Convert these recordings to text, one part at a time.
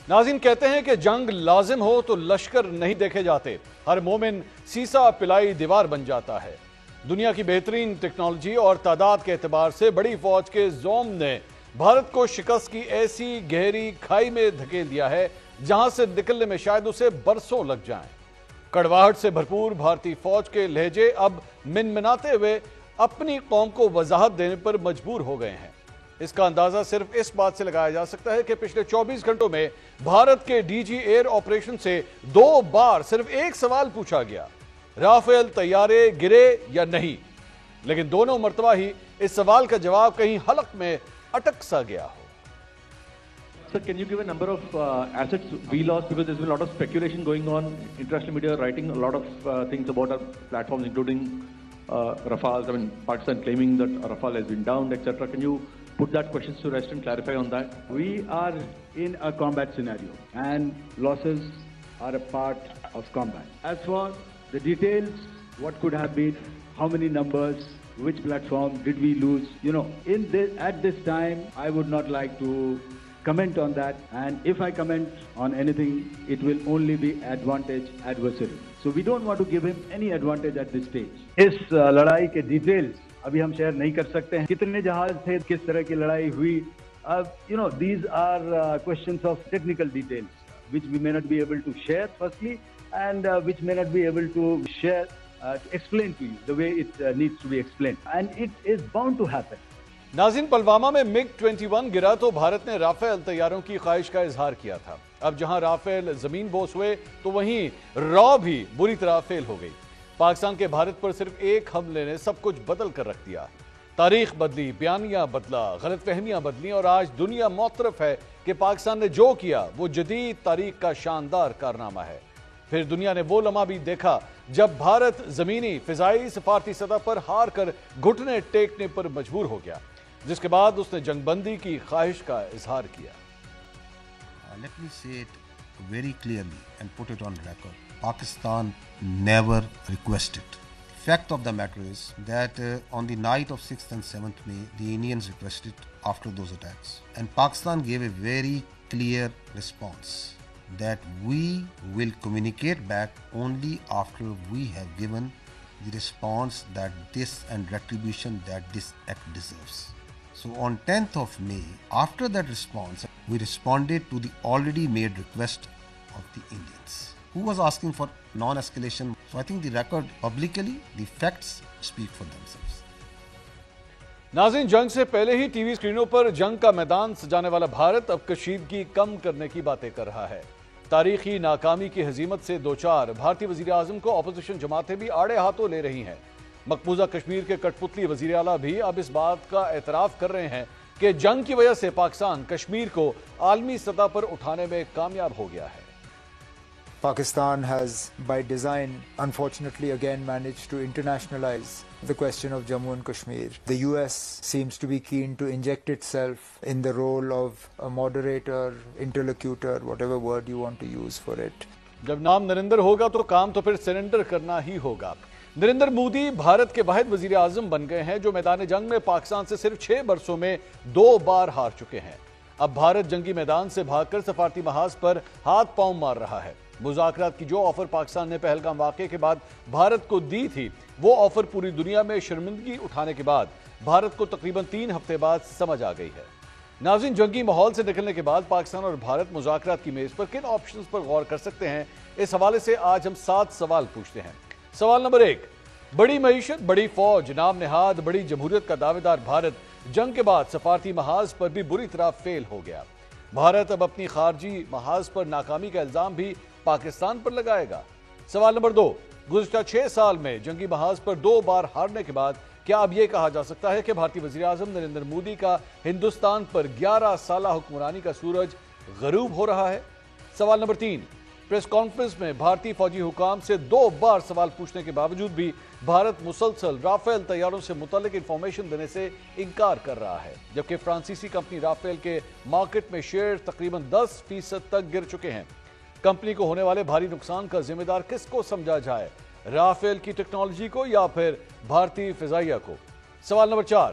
ناظرین کہتے ہیں کہ جنگ لازم ہو تو لشکر نہیں دیکھے جاتے، ہر مومن سیسا پلائی دیوار بن جاتا ہے۔ دنیا کی بہترین ٹیکنالوجی اور تعداد کے اعتبار سے بڑی فوج کے زوم نے بھارت کو شکست کی ایسی گہری کھائی میں دھکیل دیا ہے جہاں سے نکلنے میں شاید اسے برسوں لگ جائیں۔ کڑواہٹ سے بھرپور بھارتی فوج کے لہجے اب منمناتے ہوئے اپنی قوم کو وضاحت دینے پر مجبور ہو گئے ہیں۔ اس کا اندازہ صرف اس بات سے لگایا جا سکتا ہے کہ پچھلے 24 گھنٹوں میں بھارت کے ڈی جی ایئر آپریشن سے 2 بار صرف ایک سوال پوچھا گیا، رافیل طیارے گرے یا نہیں، لیکن دونوں مرتبہ ہی اس سوال کا جواب کہیں حلق میں اٹک سا گیا ہو۔ Sir, can you give a number of assets we lost, because there's been a lot of speculation going on, international media writing a lot of things about our platforms, including Rafale. I mean, Pakistan claiming that Rafale has been downed, etc. Can you put that questions to rest and clarify on that? We are in a combat scenario, and losses are a part of combat. As for the details, what could have been, how many numbers, which platform did we lose, at this time, I would not like to comment on that, and if I comment on anything, it will only be advantage adversary. So we don't want to give him any advantage at this stage. اس لڑائی کے details ابھی ہم share نہیں کر سکتے ہیں، کتنے جہاز تھے، کس طرح کی لڑائی ہوئی. These are questions of technical details which we may not be able to share firstly, and which may not be able to share to explain to you the way it needs to be explained, and it is bound to happen. ناظرین پلوامہ میں MiG 21 گرا تو بھارت نے Rafale طیاروں کی خواہش کا اظہار کیا تھا۔ اب جہاں رافیل زمین بوس ہوئے تو وہیں را بھی بری طرح فیل ہو گئی۔ پاکستان کے بھارت پر صرف ایک حملے نے سب کچھ بدل کر رکھ دیا۔ تاریخ بدلی، بیانیہ بدلا، غلط فہمیاں بدلی، اور آج دنیا معترف ہے کہ پاکستان نے جو کیا وہ جدید تاریخ کا شاندار کارنامہ ہے۔ پھر دنیا نے وہ لمحہ بھی دیکھا جب بھارت زمینی، فضائی، سفارتی سطح پر ہار کر گھٹنے ٹیکنے پر مجبور ہو گیا، جس کے بعد اس نے جنگ بندی کی خواہش کا اظہار کیا۔ Let me say it very clearly and put it on record. Pakistan never requested. Fact of the matter is that on the night of 6th and 7th May, the Indians requested after those attacks. And Pakistan gave a very clear response that we will communicate back only after we have given the response that this and retribution that this act deserves. So on 10th of May, after that response, we responded to the already made request of the Indians, who was asking for non-escalation. So I think the record publicly, the facts speak for themselves. ناظرین جنگ سے پہلے ہی T V اسکرینوں پر جنگ کا میدان سجانے والا بھارت اب کشیدگی کم کرنے کی باتیں کر رہا ہے۔ تاریخی ناکامی کی ہزیمت سے دوچار بھارتی وزیر اعظم کو اپوزیشن جماعتیں بھی آڑے ہاتھوں لے رہی ہیں۔ مقبوضہ کشمیر کے کٹ پتلی وزیر اعلیٰ بھی اب اس بات کا اعتراف کر رہے ہیں کہ جنگ کی وجہ سے پاکستان کشمیر کو عالمی سطح پر اٹھانے میں کامیاب ہو گیا ہے۔ Pakistan has, by design, unfortunately again managed to internationalize the question of Jammu and Kashmir. The US seems to be keen to inject itself in the role of a moderator, interlocutor, whatever word you want to use for it. جب نام نریندر ہوگا تو کام تو پھر surrender کرنا ہی ہوگا۔ نریندر مودی بھارت کے واحد وزیر اعظم بن گئے ہیں جو میدان جنگ میں پاکستان سے صرف 6 برسوں میں 2 بار ہار چکے ہیں۔ اب بھارت جنگی میدان سے بھاگ کر سفارتی محاذ پر ہاتھ پاؤں مار رہا ہے۔ مذاکرات کی جو آفر پاکستان نے پہلگام واقعے کے بعد بھارت کو دی تھی، وہ آفر پوری دنیا میں شرمندگی اٹھانے کے بعد بھارت کو تقریباً 3 ہفتے بعد سمجھ آ گئی ہے۔ ناظرین جنگی ماحول سے نکلنے کے بعد پاکستان اور بھارت مذاکرات کی میز پر کن آپشنز پر غور کر سکتے ہیں، اس حوالے سے آج ہم 7 سوال پوچھتے ہیں۔ سوال نمبر 1، بڑی معیشت، بڑی فوج، نام نہاد بڑی جمہوریت کا دعوے دار بھارت جنگ کے بعد سفارتی محاذ پر بھی بری طرح فیل ہو گیا۔ بھارت اب اپنی خارجی محاذ پر ناکامی کا الزام بھی پاکستان پر لگائے گا۔ سوال نمبر 2، گزشتہ 6 سال میں جنگی محاذ پر 2 بار ہارنے کے بعد کیا اب یہ کہا جا سکتا ہے کہ بھارتی وزیر اعظم نریندر مودی کا ہندوستان پر 11 سالہ حکمرانی کا سورج غروب ہو رہا ہے؟ سوال نمبر 3، پریس کانفرنس میں بھارتی فوجی حکام سے 2 بار سوال پوچھنے کے باوجود بھی بھارت مسلسل رافیل طیاروں سے متعلق انفارمیشن دینے سے انکار کر رہا ہے، جبکہ فرانسیسی کمپنی رافیل کے مارکیٹ میں شیئر تقریباً 10% تک گر چکے ہیں۔ کمپنی کو ہونے والے بھاری نقصان کا ذمہ دار کس کو سمجھا جائے، رافیل کی ٹیکنالوجی کو یا پھر بھارتی فضائیہ کو؟ سوال نمبر 4،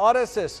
RSS